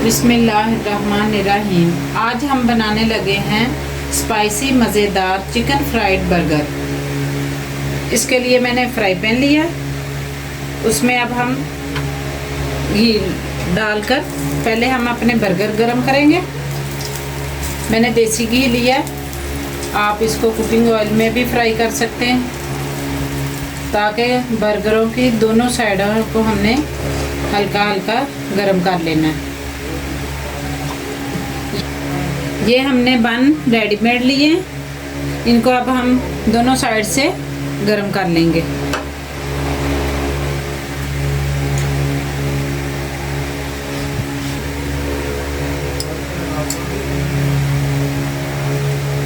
बिस्मिल्लाहिर्रहमानिर्रहीम। आज हम बनाने लगे हैं स्पाइसी मज़ेदार चिकन फ्राइड बर्गर। इसके लिए मैंने फ्राई पैन लिया, उसमें अब हम घी डालकर पहले हम अपने बर्गर गरम करेंगे। मैंने देसी घी लिया, आप इसको कुकिंग ऑयल में भी फ्राई कर सकते हैं, ताकि बर्गरों की दोनों साइडों को हमने हल्का हल्का गरम कर लेना है। ये हमने बन रेडीमेड लिए, इनको अब हम दोनों साइड से गरम कर लेंगे।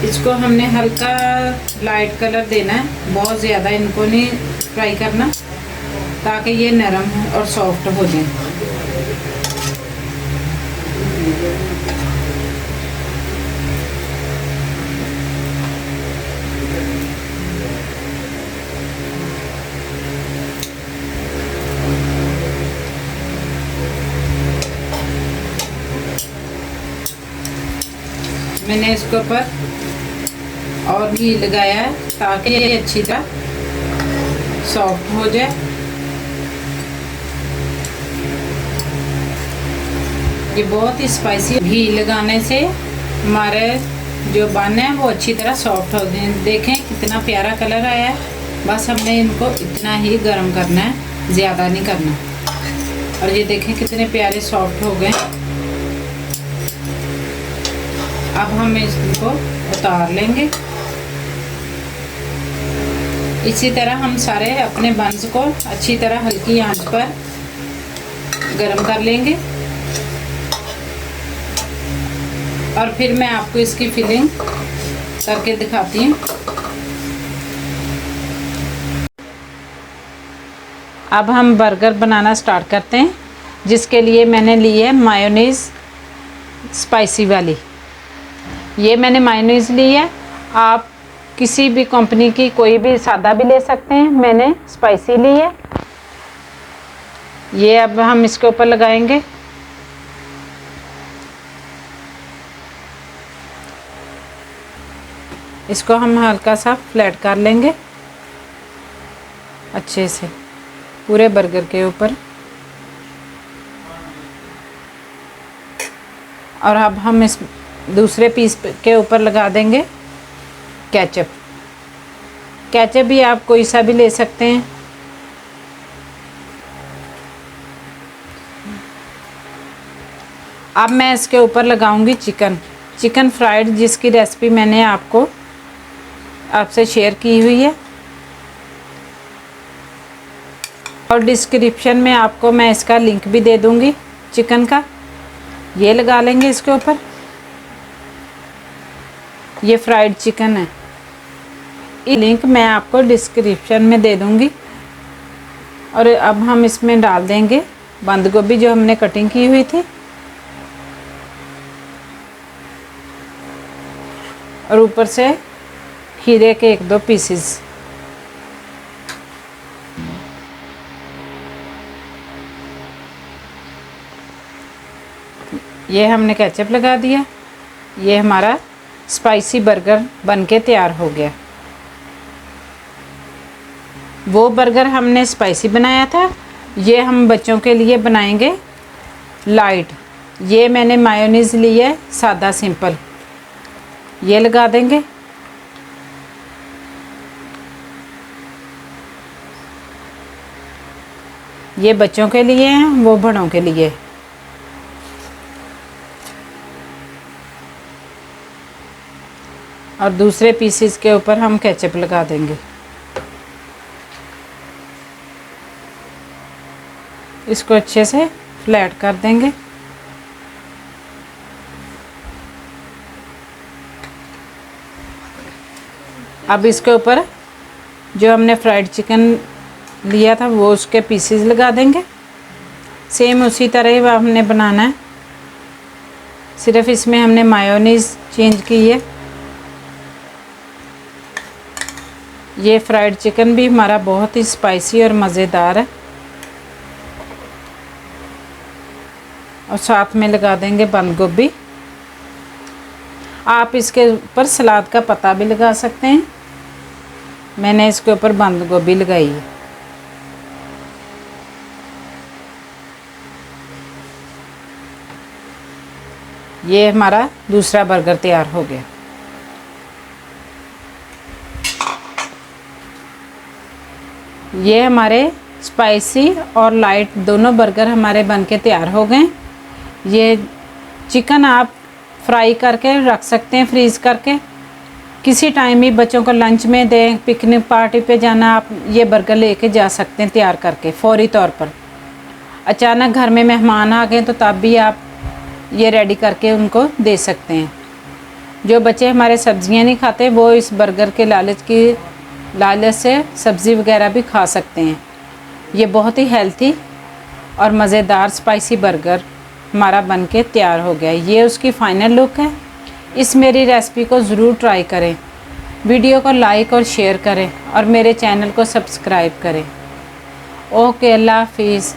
इसको हमने हल्का लाइट कलर देना है, बहुत ज़्यादा इनको नहीं फ्राई करना, ताकि ये नरम और सॉफ्ट हो जाए। मैंने इसके ऊपर और घी लगाया है, ताकि ये अच्छी तरह सॉफ्ट हो जाए। ये बहुत ही स्पाइसी, घी लगाने से हमारे जो बन है वो अच्छी तरह सॉफ्ट हो गए। देखें कितना प्यारा कलर आया है। बस हमने इनको इतना ही गरम करना है, ज़्यादा नहीं करना। और ये देखें कितने प्यारे सॉफ्ट हो गए। अब हम इसको उतार लेंगे। इसी तरह हम सारे अपने बंस को अच्छी तरह हल्की आंच पर गरम कर लेंगे। और फिर मैं आपको इसकी फिलिंग करके दिखाती हूँ। अब हम बर्गर बनाना स्टार्ट करते हैं, जिसके लिए मैंने ली है मायोनीज़ स्पाइसी वाली। ये मैंने मायोनीज़ ली है, आप किसी भी कंपनी की कोई भी सादा भी ले सकते हैं। मैंने स्पाइसी ली है। ये अब हम इसके ऊपर लगाएंगे। इसको हम हल्का सा फ्लैट कर लेंगे अच्छे से पूरे बर्गर के ऊपर। और अब हम इस दूसरे पीस के ऊपर लगा देंगे केचप। केचप भी आप कोई सा भी ले सकते हैं। अब मैं इसके ऊपर लगाऊंगी चिकन फ्राइड, जिसकी रेसिपी मैंने आपसे शेयर की हुई है, और डिस्क्रिप्शन में आपको मैं इसका लिंक भी दे दूंगी चिकन का। ये लगा लेंगे इसके ऊपर। ये फ्राइड चिकन है, ये लिंक मैं आपको डिस्क्रिप्शन में दे दूंगी। और अब हम इसमें डाल देंगे बंद गोभी जो हमने कटिंग की हुई थी, और ऊपर से खीरे के 1-2 पीसेस। ये हमने केचप लगा दिया। ये हमारा स्पाइसी बर्गर बनके तैयार हो गया। वो बर्गर हमने स्पाइसी बनाया था, ये हम बच्चों के लिए बनाएंगे लाइट। ये मैंने मायोनीज़ ली है सादा सिंपल, ये लगा देंगे। ये बच्चों के लिए हैं, वो बड़ों के लिए। और दूसरे पीसेस के ऊपर हम केचप लगा देंगे। इसको अच्छे से फ्लैट कर देंगे। अब इसके ऊपर जो हमने फ्राइड चिकन लिया था वो उसके पीसेस लगा देंगे। सेम उसी तरह ही हमने बनाना है, सिर्फ इसमें हमने मायोनीज़ चेंज की है। ये फ्राइड चिकन भी हमारा बहुत ही स्पाइसी और मज़ेदार है। और साथ में लगा देंगे बंद गोभी। आप इसके ऊपर सलाद का पत्ता भी लगा सकते हैं, मैंने इसके ऊपर बंद गोभी लगाई है। ये हमारा दूसरा बर्गर तैयार हो गया। ये हमारे स्पाइसी और लाइट दोनों बर्गर हमारे बनके तैयार हो गए। ये चिकन आप फ्राई करके रख सकते हैं फ्रीज़ करके, किसी टाइम भी बच्चों को लंच में दें, पिकनिक पार्टी पे जाना, आप ये बर्गर लेके जा सकते हैं तैयार करके फौरी तौर पर। अचानक घर में मेहमान आ गए तो तब भी आप ये रेडी करके उनको दे सकते हैं। जो बच्चे हमारे सब्जियां नहीं खाते वो इस बर्गर के लालच से सब्ज़ी वगैरह भी खा सकते हैं। ये बहुत ही हेल्थी और मज़ेदार स्पाइसी बर्गर हमारा बनके तैयार हो गया। ये उसकी फ़ाइनल लुक है। इस मेरी रेसिपी को ज़रूर ट्राई करें, वीडियो को लाइक और शेयर करें और मेरे चैनल को सब्सक्राइब करें। ओके, अल्लाह हाफिज़।